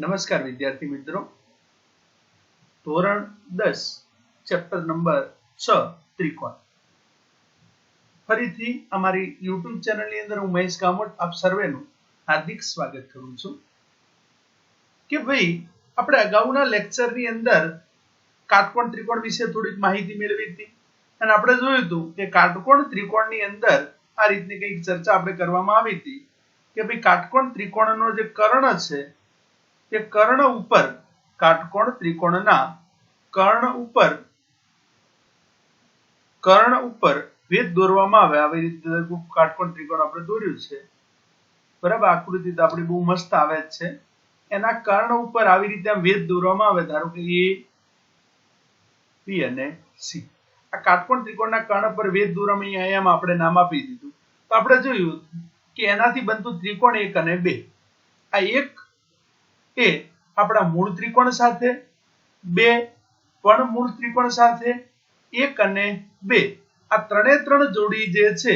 નમસ્કાર વિદ્યાર્થી મિત્રો, ધોરણ 10 ચેપ્ટર નંબર 6 ત્રિકોણ. ફરીથી અમારી યુટ્યુબ ચેનલની અંદર હું મહેશ કામોટ આપ સર્વેનું હાર્દિક સ્વાગત કરું છું. કે ભાઈ આપણે અગાઉના લેક્ચરની અંદર કાટકોણ ત્રિકોણ વિશે થોડીક માહિતી મેળવી હતી અને આપણે જોયું હતું કે કાટકોણ ત્રિકોણની અંદર આ રીતની કંઈક ચર્ચા આપણે કરવામાં આવી હતી કે ભાઈ કાટકોણ ત્રિકોણનો જે કર્ણ છે તે કર્ણ ઉપર કાટકોણ ત્રિકોણના કર્ણ ઉપર વેધ દોરવામાં આવે. આવી રીતે કાટકોણ ત્રિકોણ આપણે દોર્યું છે, બરાબર. આકૃતિ તો આપણી બહુ મસ્ત આવે જ છે. એના કર્ણ ઉપર આવી રીતે વેધ દોરવામાં આવે. ધારો કે A, B અને C. આ કાટકોણ ત્રિકોણના કર્ણ પર વેધ દોરવામાં અહીંયા આપણે નામ આપી દીધું. તો આપણે જોયું કે એનાથી બનતું ત્રિકોણ 1 અને 2. આ 1 એ આપણા મૂળ ત્રિકોણ સાથે, 2 પણ મૂળ ત્રિકોણ સાથે, 1 અને 2 આ ત્રણે જોડી જે છે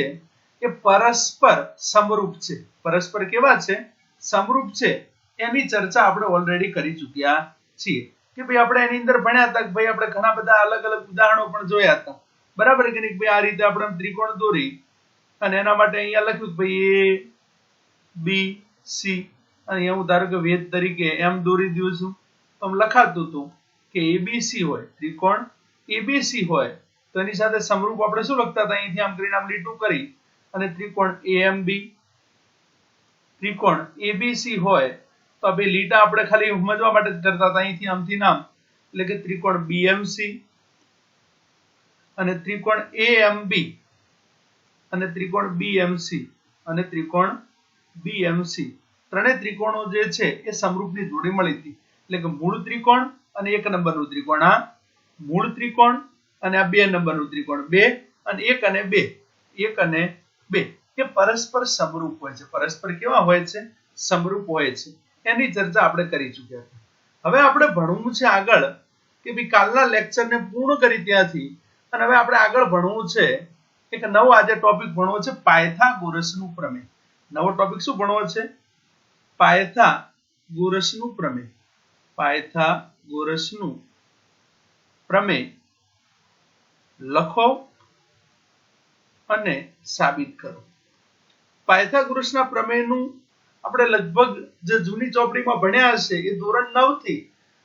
એ પરસ્પર સમરૂપ છે. પરસ્પર કેવા છે? સમરૂપ છે. એની ચર્ચા આપણે ઓલરેડી કરી ચૂક્યા છીએ કે ભાઈ આપણે એની અંદર ભણ્યા હતા કે ભાઈ આપણે ઘણા બધા અલગ અલગ ઉદાહરણો પણ જોયા હતા, બરાબર કે નહીં? ભાઈ આ રીતે આપણે ત્રિકોણ દોરી અને એના માટે અહીંયા લખ્યું કે ભાઈ A, B, C અને હું ધારો કે વેધ તરીકે એમ દોરી દઉં છું. તો લખાતું હતું કે ABC હોય, ત્રિકોણ ABC હોય તો એની સાથે સમરૂપ આપણે શું લખતા હતા? અહીંથી આમ કરીને આમ લીટું કરી અને ત્રિકોણ AMB, ત્રિકોણ ABC હોય તો બે લીટા આપણે ખાલી સમજવા માટે જ કરતા હતા. અહીંથી આમથી નામ એટલે કે ત્રિકોણ BMC અને ત્રિકોણ AMB અને ત્રિકોણ BMC અને ત્રિકોણ BMC. ત્રણેય ત્રિકોણો જે છે એ સમરૂપની જોડી મળી હતી. એટલે કે મૂળ ત્રિકોણ અને 1 નંબરનું ત્રિકોણ, આ મૂળ ત્રિકોણ અને આ 2 નંબરનું ત્રિકોણ, 2 અને 1 અને 2, 1 અને 2 એ પરસ્પર સમરૂપ હોય છે. પરસ્પર કેવા હોય છે? સમરૂપ હોય છે. એની ચર્ચા આપણે કરી ચૂક્યા હતા. હવે આપણે ભણવું છે આગળ કે ભાઈ કાલના લેક્ચરને પૂર્ણ કરી ત્યાંથી અને હવે આપણે આગળ ભણવું છે એક નવો આજે ટોપિક ભણવો છે, પાયથાગોરસનું પ્રમેય. નવો ટોપિક શું ભણવો છે? પાયથાગોરસનું પ્રમેય. પાયથાગોરસનું પ્રમેય લખો અને સાબિત કરો. પાયથાગોરસના પ્રમેયનું આપણે લગભગ જે જૂની ચોપડીમાં ભણ્યા હશે એ ધોરણ 9 થી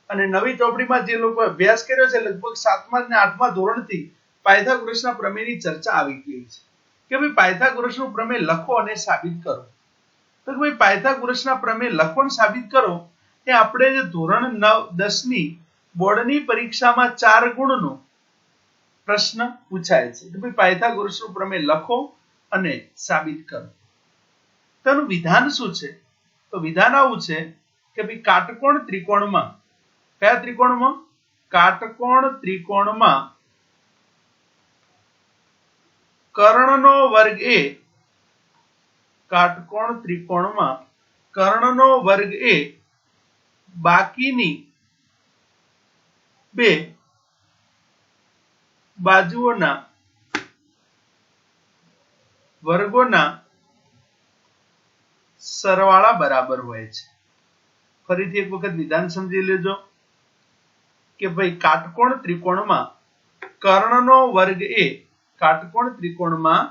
અને નવી ચોપડીમાં જે લોકો અભ્યાસ કર્યો છે લગભગ 7મા અને 8મા ધોરણથી પાયથાગોરસના પ્રમેયની ચર્ચા આવી ગઈ છે કે ભાઈ પાયથાગોરસનું પ્રમેય લખો અને સાબિત કરો. તો ભાઈ પાયથાગોરસના પ્રમેય લખો અને સાબિત કરો એ આપણે જે ધોરણ 10 ની બોર્ડની પરીક્ષામાં 4 ગુણનો પ્રશ્ન પૂછાય છે. તો ભાઈ પાયથાગોરસનું પ્રમેય લખો અને સાબિત કરો. તેનું વિધાન શું છે? તો વિધાન આવું છે કે ભાઈ કાટકોણ ત્રિકોણમાં, કયા ત્રિકોણમાં? કાટકોણ ત્રિકોણમાં કર્ણનો વર્ગ એ, કાટકોણ ત્રિકોણમાં કર્ણનો વર્ગ એ બાકીની 2 બાજુઓના વર્ગોના સરવાળા બરાબર હોય છે. ફરીથી એક વખત વિધાન સમજી લેજો કે ભાઈ કાટકોણ ત્રિકોણમાં કર્ણનો વર્ગ એ, કાટકોણ ત્રિકોણમાં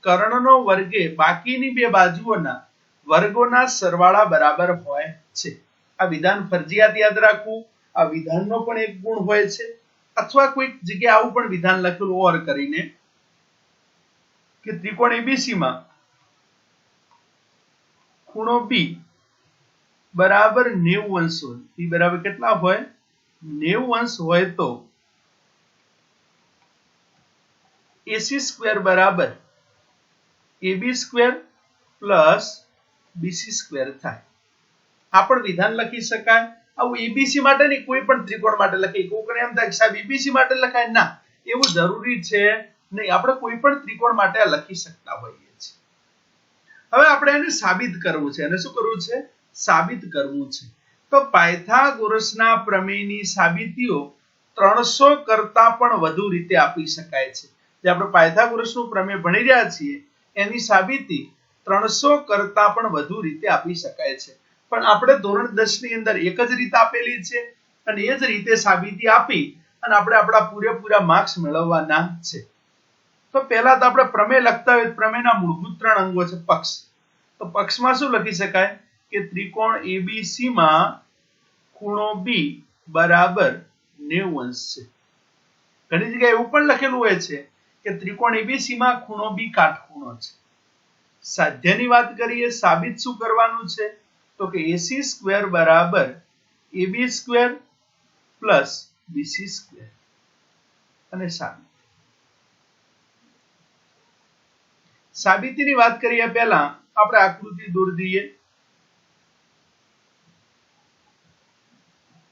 કર્ણનો વર્ગ એ બાકીની 2 બાજુઓના વર્ગોના સરવાળા બરાબર હોય છે. આ વિધાન ફરજિયાત યાદ રાખવું. આ વિધાનનો પણ એક ગુણ હોય છે. અથવા કોઈક જગ્યાએ આવું પણ વિધાન લખેલું ઓર કરીને કે ત્રિકોણ ABC માં ખૂણો B બરાબર 90 અંશ હોય. B બરાબર કેટલા હોય? 90 અંશ હોય તો AC² બરાબર AB² પ્લસ BC² થાય. આ પણ વિધાન લખી શકાય. આવું ABC માટે નહીં, કોઈ પણ ત્રિકોણ માટે લખી. કોઈને એમ થાય કે સાહેબ ABC માટે લખાય, ના, એવું જરૂરી છે નહીં. આપણે કોઈ પણ ત્રિકોણ માટે લખી શકતા હોઈએ છીએ. હવે આપણે એને સાબિત કરવું છે. અને શું કરવું છે? સાબિત કરવું છે. તો પાયથાગોરસના પ્રમેયની સાબિતીઓ 300 કરતા પણ વધુ રીતે આપી શકાય છે. જે આપણે પાયથાગોરસનું પ્રમેય ભણી રહ્યા છીએ એની સાબિતી 300 કરતા પણ વધુ રીતે આપી શકાય છે. પણ આપણે ધોરણ 10 ની અંદર એક જ રીત આપેલી છે અને એ જ રીતે સાબિતી આપી અને આપણે આપણા પૂરેપૂરા માર્ક્સ મેળવવાના છે. તો પહેલા તો આપણે પ્રમેય લખતા હોય, પ્રમેયના મૂળભૂત 3 અંગો છે. પક્ષ, તો પક્ષમાં શું લખી શકાય કે ત્રિકોણ ABC માં ખૂણો B બરાબર 90 અંશ છે. ઘણી જગ્યાએ એવું પણ લખેલું હોય છે કે ત્રિકોણ ABC માં ખૂણો B કાટખૂણો છે. સાધ્યની વાત કરીએ, સાબિત શું કરવાનું છે તો કે AC² બરાબર AB² પ્લસ BC² અને સાબિતીની વાત કરીએ પહેલા આપણે આકૃતિ દોરી દઈએ.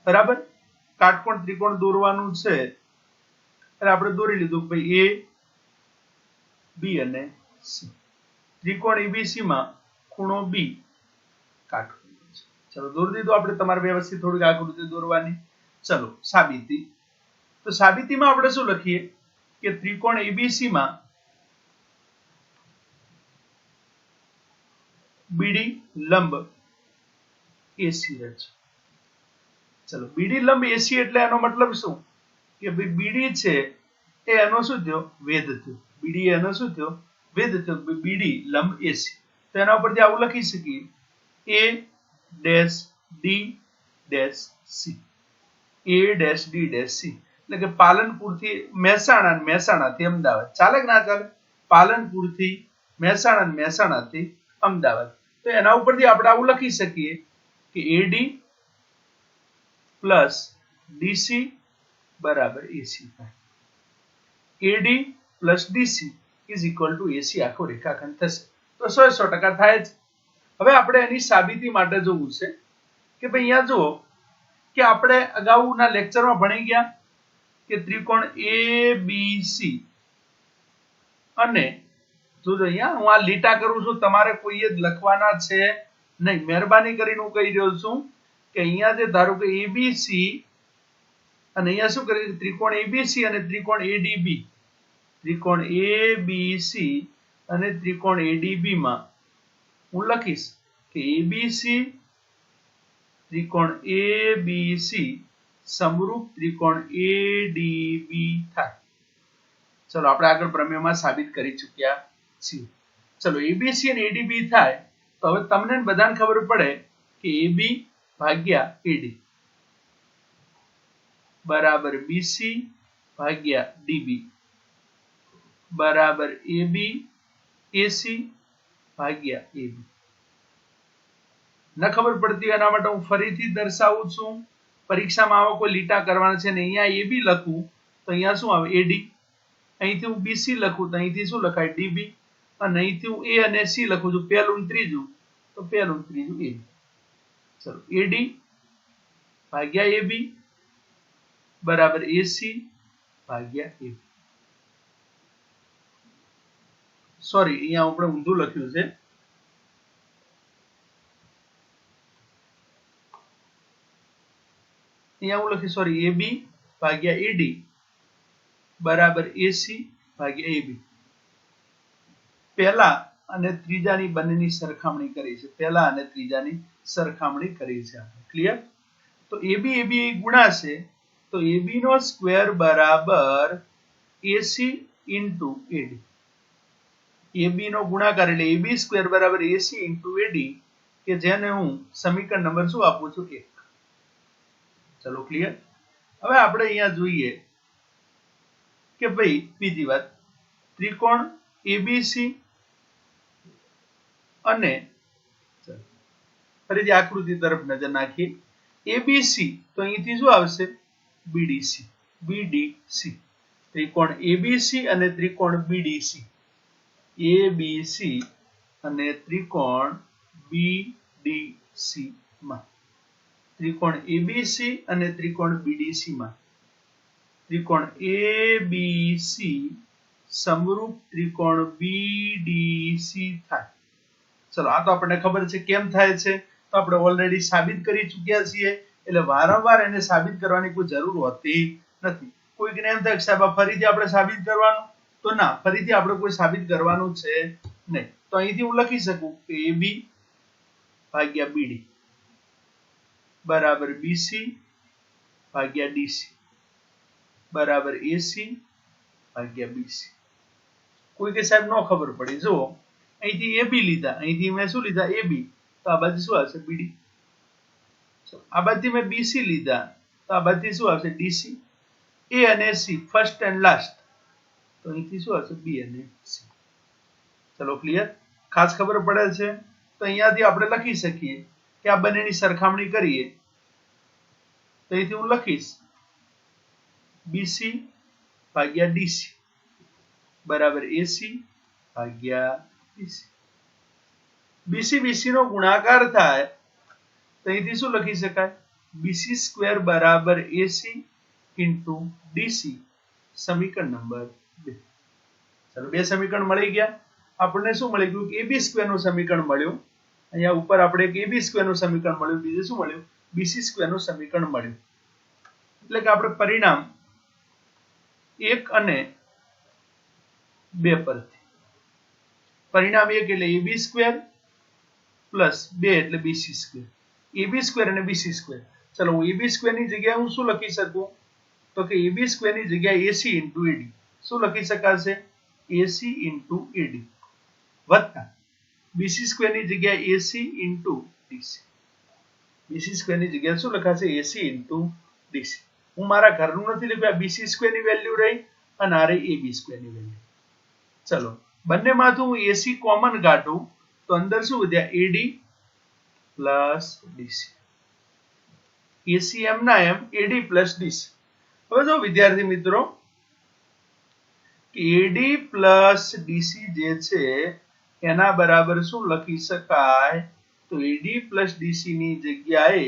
બરાબર, કાટકોણ ત્રિકોણ દોરવાનું છે એટલે આપણે દોરી લીધું ભાઈ A, B અને C. ત્રિકોણ ABC માં ખૂણો B કાટખૂણો છે. ચલો દોરી દીધું આપણે. તમારે વ્યવસ્થિત થોડીક આકૃતિ દોરવાની. ચલો સાબિતી. તો સાબિતીમાં આપણે શું લખીએ કે ત્રિકોણ ABC માં BD લંબ AC રચે. ચલો BD લંબ AC એટલે એનો મતલબ શું કે ભાઈ BD છે એ એનો શું થયો વેધ થયો. BD એનો શું થયો વેધ થયો. BD લંબ AC. તો એના ઉપરથી આવું લખી શકીએ A dash D dash C. A dash D dash C એટલે કે પાલનપુર થી મહેસાણા અને મહેસાણા થી અમદાવાદ. ચાલે કે ના ચાલે? પાલનપુર થી મહેસાણા અને મહેસાણા થી અમદાવાદ. તો એના ઉપરથી આપણે આવું લખી શકીએ કે AD પ્લસ DC બરાબર AC થાય. AD plus DC is equal to AC આખો રેખાખંડ થશે. તો 100% થાય જ. હવે આપણે એની સાબિતી માટે જોવું છે કે ભાઈ અહીંયા જુઓ કે આપણે અગાઉના લેક્ચરમાં ભણી ગયા કે ત્રિકોણ ABC અને જોજો અહીંયા હું આ લીટા કરું છું, તમારે કોઈએ જ લખવાના છે નહીં. મહેરબાની કરીને હું કહી રહ્યો છું કે અહીંયા જે ધારો કે ABC અને અહીંયા શું કરીએ ત્રિકોણ ABC અને ત્રિકોણ ADB. ત્રિકોણ ABC અને ત્રિકોણ ADB માં હું લખીશ કે ABC ત્રિકોણ ABC સમરૂપ ત્રિકોણ ADB થાય. ચલો આપણે આગળ પ્રમેયમાં સાબિત કરી ચૂક્યા છીએ. ચલો ABC અને ADB થાય તો હવે તમને બધાને ખબર પડે કે AB ભાગ્યા AD બરાબર BC ભાગ્યા DB બરાબર AB AC ભાગ્યા AB. ન ખબર પડતી એના માટે હું ફરીથી દર્શાવું છું. પરીક્ષામાં આવા કોઈ લીટા કરવાના છે ને અહીંયા AB લખું તો અહીંયા શું આવે AD. અહીંથી હું BC લખું તો અહીંથી શું લખાય DB અને અહીંથી હું A અને C લખું છું પહેલું ને ત્રીજું તો પહેલું ને ત્રીજું AB. ચલો AD ભાગ્યા AB બરાબર AC ભાગ્યા AB. સોરી અહીંયા આપણે ઊંધું લખ્યું છે. અહીંયા હું લખી સોરી AB ભાગ્યા AD બરાબર AC ભાગ્યા AB. પહેલા અને ત્રીજાની બંનેની સરખામણી કરી છે. પહેલા અને ત્રીજાની સરખામણી કરી છે. ક્લિયર? તો AB AB ગુણાશે તો AB નો સ્ક્વેર બરાબર AC ઇન્ટુ AD. AB નો ગુણાકાર એટલે AB સ્ક્વેર બરાબર AC ઇન્ટુ AD કે જેને હું સમીકરણ નંબર શું આપું છું 1. ચલો ક્લિયર? હવે આપણે અહીંયા જોઈએ કે ભાઈ બીજી વાત ત્રિકોણ ABC અને ફરીથી આકૃતિ તરફ નજર નાખીએ. ABC તો અહીંથી શું આવશે BDC. BDC ત્રિકોણ ABC અને ત્રિકોણ BDC. ABC અને ત્રિકોણ BDC માં ત્રિકોણ ABC અને ત્રિકોણ BDC માં ત્રિકોણ ABC સમરૂપ ત્રિકોણ BDC થાય. ચલો આ તો આપણને ખબર છે કેમ થાય છે તો આપણે ઓલરેડી સાબિત કરી ચૂક્યા છીએ એટલે વારંવાર એને સાબિત કરવાની કોઈ જરૂર હોતી નથી. કોઈકને એમ થાય કે સાહેબ ફરીથી આપણે સાબિત કરવાનું તો ના, ફરીથી આપણે કોઈ સાબિત કરવાનું છે નહીં. તો અહીંથી હું લખી શકું કે AB ભાગ્યા BD બરાબર બીસી ભાગ્યા ડીસી બરાબર એસી ભાગ્યા બીસી. કોઈ કે સાહેબ નો ખબર પડી, જો અહીંથી એબી લીધા, અહીંથી મેં શું લીધા એબી, તો આ બાજુ શું આવશે બીડી. આ બાજુથી મેં બીસી લીધા, તો આ બાજુથી શું આવશે ડીસી. એ અને સી ફર્સ્ટ એન્ડ લાસ્ટ, તો અહીંથી શું આવશે બી અને સી. ચલો ક્લિયર, ખાસ ખબર પડે છે તો અહીંયાથી આપણે લખી શકીએ કે આ બંનેની સરખામણી કરીએ તો અહીંથી હું લખીશ બીસી ભાગ્યા ડીસી બરાબર એસી ભાગ્યા બીસી. બીસી બીસી નો ગુણાકાર થાય તો અહીંથી શું લખી શકાય બીસી સ્ક્વેર બરાબર એસી ઇન્ટુ ડીસી, સમીકરણ નંબર 2. ચલો બે સમીકરણ મળી ગયા. આપણને શું મળી ગયું કે એબી સ્ક્વેર નું સમીકરણ મળ્યું. અહીંયા ઉપર આપણે એક એબી સ્ક્વેર નું સમીકરણ મળ્યું, બીજું શું મળ્યું બીસી સ્ક્વેર નું સમીકરણ મળ્યું. એટલે કે આપણે પરિણામ 1 અને 2 પરથી, પરિણામ 1 એટલે એબી સ્ક્વેર પ્લસ 2 એટલે બીસી સ્ક્વેર, એબી સ્ક્વેર અને બીસી સ્ક્વેર. ચલો એબી સ્ક્વેર ની જગ્યાએ હું શું લખી શકું, તો કે એબી સ્ક્વેર ની જગ્યાએ એસી ઇન્ટુ એડી શું લખી શકાશે એસી ઇન્ટુ એડી વત્તા બીસી સ્ક્વેર ની જગ્યાએ એસી ઇન્ટુ ડીસી, બીસી સ્ક્વેર ની જગ્યાએ શું લખાશે એસી ઇન્ટુ ડીસી. હું મારા ઘરનું નથી લખ્યું, બીસી સ્ક્વેર ની વેલ્યુ રહી અને આ રહી એબી સ્ક્વેર ની વેલ્યુ. ચલો બંનેમાંથી હું એસી કોમન કાઢું તો અંદર શું વધ્યા એડી પ્લસ ડીસી, એસી એમ ના એમ એડી પ્લસ ડીસી. હવે જો વિદ્યાર્થી મિત્રો એડી પ્લસ ડીસી જે છે એના બરાબર શું લખી શકાય, તો એડી પ્લસ ડીસી ની જગ્યાએ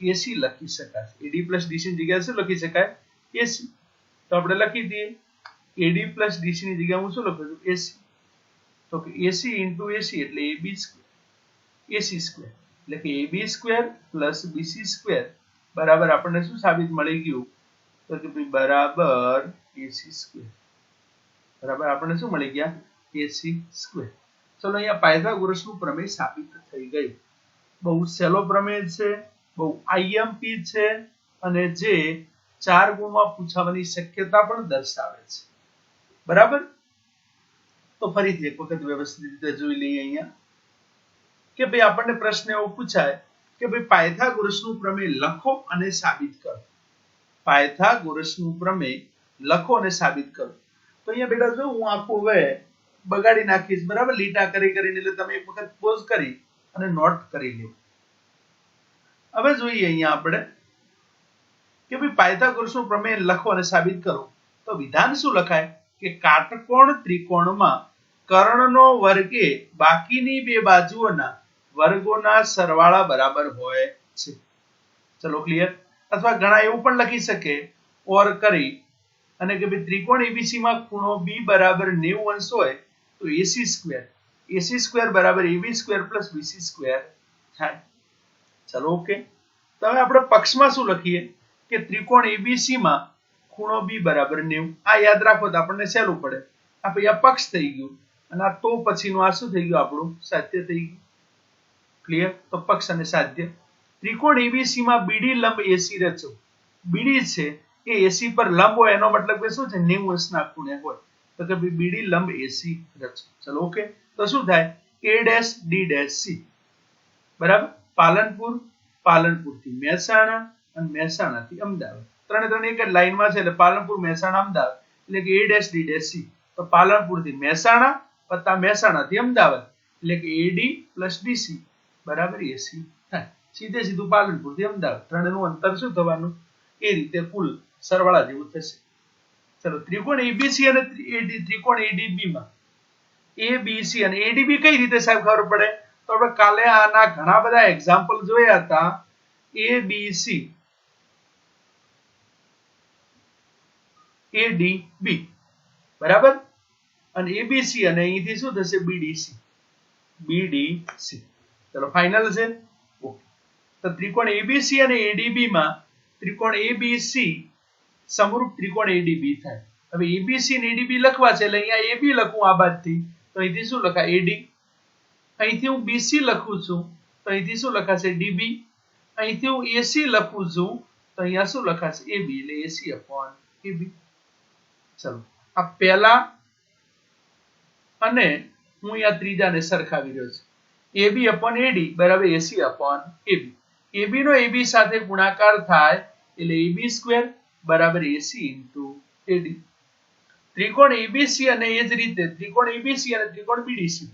એસી લખી શકાય. એડી પ્લસ ડીસી ની જગ્યાએ શું લખી શકાય એસી, તો આપણે લખી દઈએ એડી પ્લસ ડીસી ની જગ્યાએ હું શું લખું છું એસી, તો કે એસી ઇન્ટુ એસી એટલે એબી સ્ક્વેર એસી સ્ક્વેર, એટલે કે AB square plus BC square બરાબર આપણને શું સાબિત મળી ગયું, તો કે ભાઈ બરાબર એસી સ્ક્વેર, બરાબર આપણને શું મળી ગયા એસી સ્ક્વેર. ચલો અહીંયા પાયથાગોરસનું પ્રમેય સાબિત થઈ ગયું. બહુ સહેલો પ્રમેય છે, બહુ આઈએમપી છે અને જે 4 ગુણમાં પૂછાવાની શક્યતા પણ દર્શાવે છે. બરાબર, તો ફરીથી એક વખત વ્યવસ્થિત રીતે જોઈ લઈએ અહીંયા કે ભાઈ આપણને પ્રશ્ન એવો પૂછાય કે ભાઈ પાયથાગોરસનું પ્રમેય લખો અને સાબિત કરો. પાયથાગોરસનું પ્રમેય લખો અને સાબિત કરો. તો અહીંયા બેટા જો હું આખું હવે બગાડી નાખીશ, બરાબર, લીટા કરી કરીને, એટલે તમે એક વખત પોઝ કરી અને નોટ કરી લો. હવે જોઈએ અહીંયા આપણે કે ભાઈ પાયથાગોરસનું પ્રમેય લખો અને સાબિત કરો. તો વિધાન શું લખાય કે કાટકોણ ત્રિકોણમાં કર્ણનો વર્ગ એ બાકીની બે બાજુઓના વર્ગોના સરવાળા બરાબર હોય છે. ચલો ક્લિયર. અથવા ઘણા એવું પણ લખી શકે ઓર કરી અને કે ભાઈ ત્રિકોણ એબીસી માં ખૂણો બી બરાબર 90 અંશ હોય તો એસી સ્ક્વેર બરાબર AB square plus BC square થાય. ચલો ઓકે. તો હવે આપણે પક્ષમાં શું લખીએ કે ત્રિકોણ એબીસી માં ખૂણો બી બરાબર 90. આ યાદ રાખો તો આપણને સહેલું પડે. આ પછી આ પક્ષ થઈ ગયું અને આ તો પછીનું આ શું થઈ ગયું આપણું સાધ્ય થઈ ગયું. ક્લિયર. તો પક્ષ અને સાધ્ય. ત્રિકોણ એબીસી માં બીડી લંબ એસી રચો. બીડી છે એ એસી પર લંબ હોય એનો મતલબ કે શું છે 90 અંશના ખૂણે હોય, તો કે બીડી લંબ એસી રચો. ચલો ઓકે. તો શું થાય a dash D dash C બરાબર પાલનપુર થી મહેસાણા અને મહેસાણા થી અમદાવાદ, ત્રણે ત્રણ એક જ લાઈનમાં છે એટલે પાલનપુર મહેસાણા અમદાવાદ એટલે કે a dash D dash C. તો પાલનપુર થી મહેસાણા વત્તા મહેસાણા થી અમદાવાદ એટલે કે એડી પ્લસ ડીસી બરાબર એસી થાય. સીધે સીધું પાલનપુર થી અમદાવાદ ત્રણેયનું અંતર શું થવાનું એ રીતે કુલ સરવાળા જેવું થશે. ચલો ત્રિકોણ એબીસી અને ત્રિકોણ એડીબી માં એબીસી અને એડીબી કઈ રીતે સાહેબ ખબર પડે, તો આપણે કાલે આના ઘણા બધા એક્ઝામ્પલ જોયા હતા. એબીસી એડીબી બરાબર, અને એબીસી અને અહીંથી શું થશે બીડીસી. ચલો ફાઇનલ છે. ઓકે. તો ત્રિકોણ એબીસી અને એડીબી માં ત્રિકોણ એબીસી સમરૂપ ત્રિકોણ એડીબી થાય. હવે એબીસી અને એડીબી લખવા છે એટલે અહીંયા એબી લખું આ બાજુથી તો અહીંથી શું લખાય એડી, અહીંથી હું બીસી લખું છું તો અહીંથી શું લખાશે ડીબી, અહીંથી હું એસી લખું છું તો અહીંયા શું લખાશે એબી એટલે એસી અપોન એબી. ચલો આ પહેલા અને હું અહીંયા ત્રીજાને સરખાવી રહ્યો છું. એબી અપોન એડી બરાબર એસી અપોન એબી. એબી નો એબી સાથે ગુણાકાર થાય એટલે એબી સ્ક્વેર બરાબર એસી ઇન્ટુ એડી. ત્રિકોણ એબીસી અને એ જ રીતે ત્રિકોણ એબીસી અને ત્રિકોણ બીડીસી.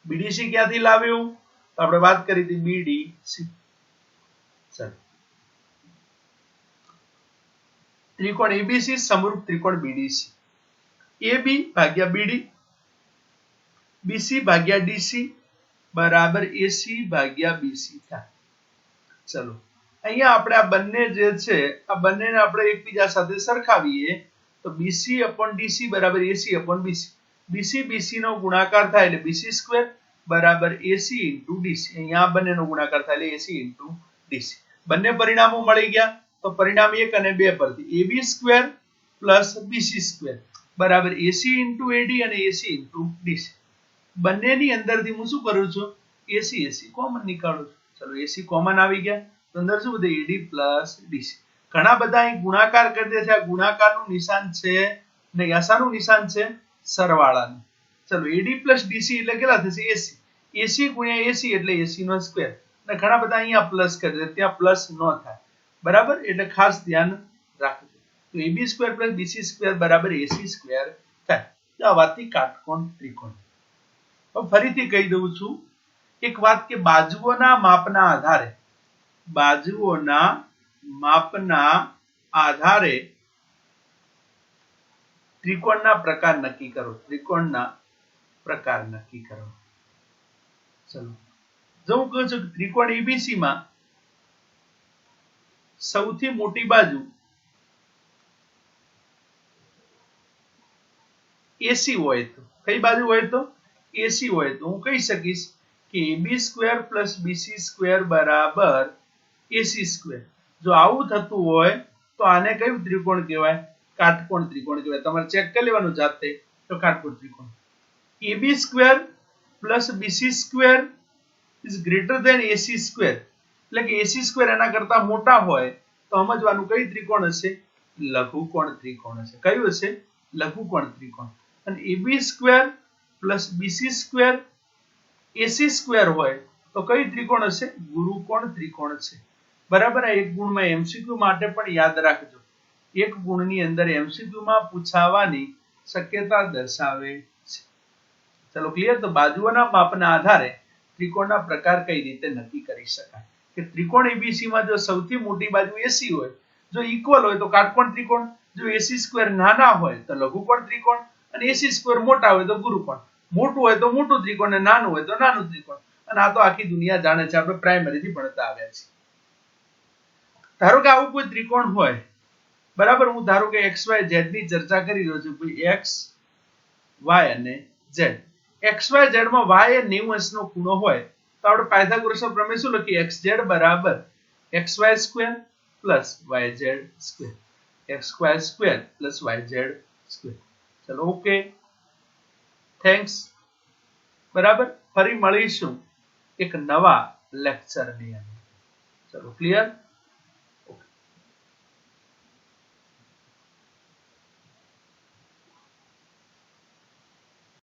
બીડીસી ક્યાંથી લાવ્યું તો આપણે વાત કરી હતી બીડીસી. ચાલો ત્રિકોણ એબીસી સમરૂપ ત્રિકોણ બીડીસી. એબી ભાગ્યા બીડી બીસી ભાગ્યા ડીસી બરાબર એસી ભાગ્યા બીસી થાય. ચલો અહીંયા આપણે આ બંને જે છે આ બંનેને આપણે એકબીજા સાથે સરખાવીએ તો બીસી અપોન ડીસી બરાબર એસી અપોન બીસી. બીસી બીસી નો ગુણાકાર થાય એટલે બીસી સ્ક્વેર બરાબર એસી ઇન્ટુ ડીસી. અહીંયા આ બંનેનો ગુણાકાર થાય એટલે એસી ઇન્ટુ ડીસી. બંને પરિણામો મળી ગયા તો પરિણામ 1 અને 2 પરથી AB square plus BC square બરાબર એસી ઇન્ટુ એડી અને એસી ઇન્ટુ ડીસી. બંનેની અંદરથી હું શું કરું છું એસી એસી કોમન નીકાળું છું. ચલો એસી કોમન આવી ગયા તો અંદર શું બધું એડી પ્લસ ડીસી. ઘણા બધા અહીં ગુણાકાર કરી દે છે. આ ગુણાકારનું નિશાન છે ને આશાનું નિશાન છે સરવાળાનું. ચલો એડી પ્લસ ડીસી એટલે કેટલા થશે એસી. એસી ગુણ્યા એસી એટલે એસી નો સ્ક્વેર. અને ઘણા બધા અહીંયા પ્લસ કરી દે ત્યાં પ્લસ ન થાય બરાબર એટલે ખાસ ધ્યાન રાખજો. તો AB square plus BC square બરાબર એસી સ્ક્વેર થાય. આ વાતથી કાટકોણ ત્રિકોણ. હવે ફરીથી કહી દઉં છું એક વાત કે બાજુઓના માપના આધારે ત્રિકોણના પ્રકાર નક્કી કરો. ચલો જો હું કહું છું કે ત્રિકોણ એબીસી માં સૌથી મોટી બાજુ એસી હોય તો કઈ બાજુ હોય તો એસી હોય તો હું કહી શકીશ કે AB square plus BC square બરાબર એસી સ્ક્વેર. જો આવું થતું હોય તો આને કયું ત્રિકોણ કહેવાય કાટકોણ ત્રિકોણ કહેવાય. તમારે ચેક કરી લેવાનું જાતે તો કાટકોણ ત્રિકોણ. AB square plus BC square is greater than AC square એટલે કે એસી સ્ક્વેર એના કરતા મોટા હોય તો સમજવાનું કઈ ત્રિકોણ હશે લઘુકોણ ત્રિકોણ હશે. કયું હશે લઘુકોણ ત્રિકોણ. અને AB square plus BC square AC square હોય તો કઈ ત્રિકોણ હશે ગુરુકોણ ત્રિકોણ છે બરાબર. આ એક ગુણમાં એમસીક્યુ માટે પણ યાદ રાખજો. એક ગુણની અંદર એમસીક્યુ માં પૂછાવાની શક્યતા દર્શાવે છે. ચલો ક્લિયર. તો બાજુઓના માપના આધારે ત્રિકોણના પ્રકાર કઈ રીતે નક્કી કરી શકાય કે ત્રિકોણ એબીસી માં જો સૌથી મોટી બાજુ એસી હોય જો ઇક્વલ હોય તો કાટકોણ ત્રિકોણ. જો એસી સ્ક્વેર નાના હોય તો લઘુકોણ ત્રિકોણ અને એસી સ્ક્વેર મોટા હોય તો ગુરુકોણ. મોટું હોય તો મોટું ત્રિકોણ અને નાનું હોય તો નાનું ત્રિકોણ. અને આ તો આખી દુનિયા જાણે છે. આપણે પ્રાઇમરીથી ભણતા આવ્યા છીએ. ધારો કે આવું કોઈ ત્રિકોણ હોય બરાબર. હું ધારો કે એક્સ વાય ઝેડ ની ચર્ચા કરી રહ્યો છું. એક્સ વાય અને ઝેડ. એક્સ વાય ઝેડ માં વાય એ 90 અંશનો ખૂણો હોય તો આપણે પાયથાગોરસનો પ્રમેય શું લખીએ એક્સ ઝેડ બરાબર X Y square plus Y Z square. X square square plus Y Z square. ચલો ઓકે થેન્ક્સ બરાબર. ફરી મળીશું એક નવા લેક્ચરની અંદર. ચલો ક્લિયર.